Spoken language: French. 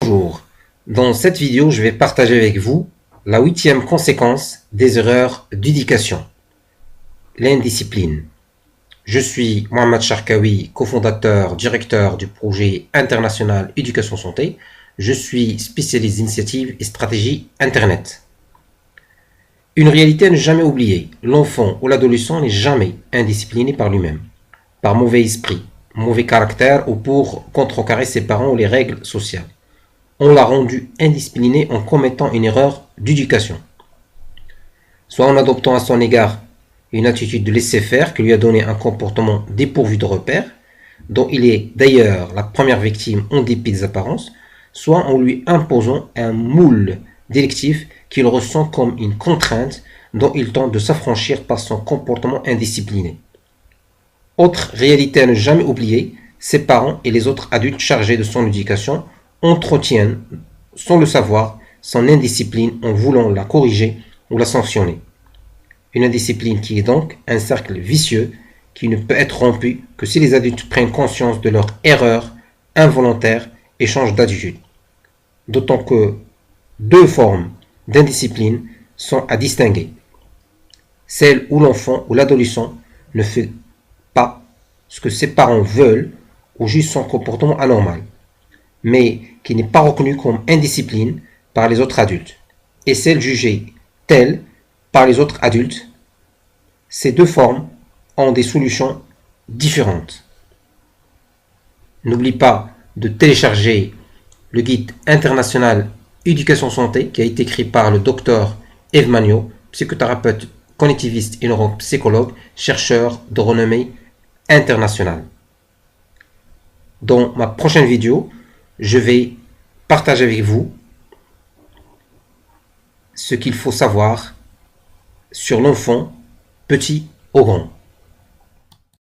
Bonjour, dans cette vidéo je vais partager avec vous la 8e conséquence des erreurs d'éducation, l'indiscipline. Je suis Mohamed Charkaoui, cofondateur, directeur du projet international Éducation Santé. Je suis spécialiste d'initiative et stratégie Internet. Une réalité à ne jamais oublier, l'enfant ou l'adolescent n'est jamais indiscipliné par lui-même, par mauvais esprit, mauvais caractère ou pour contrecarrer ses parents ou les règles sociales. On l'a rendu indiscipliné en commettant une erreur d'éducation, soit en adoptant à son égard une attitude de laisser-faire qui lui a donné un comportement dépourvu de repères, dont il est d'ailleurs la première victime en dépit des apparences, soit en lui imposant un moule délictif qu'il ressent comme une contrainte dont il tente de s'affranchir par son comportement indiscipliné. Autre réalité à ne jamais oublier, ses parents et les autres adultes chargés de son éducation entretiennent, sans le savoir, son indiscipline en voulant la corriger ou la sanctionner. Une indiscipline qui est donc un cercle vicieux qui ne peut être rompu que si les adultes prennent conscience de leur erreur involontaire et changent d'attitude. D'autant que deux formes d'indiscipline sont à distinguer. Celle où l'enfant ou l'adolescent ne fait pas ce que ses parents veulent ou juge son comportement anormal, mais qui n'est pas reconnue comme indiscipline par les autres adultes, et celle jugée telle par les autres adultes. Ces deux formes ont des solutions différentes. N'oublie pas de télécharger le guide international Éducation Santé qui a été écrit par le docteur Eve Magno, psychothérapeute cognitiviste et neuropsychologue, chercheur de renommée internationale. Dans ma prochaine vidéo, je vais partager avec vous ce qu'il faut savoir sur l'enfant petit ou grand.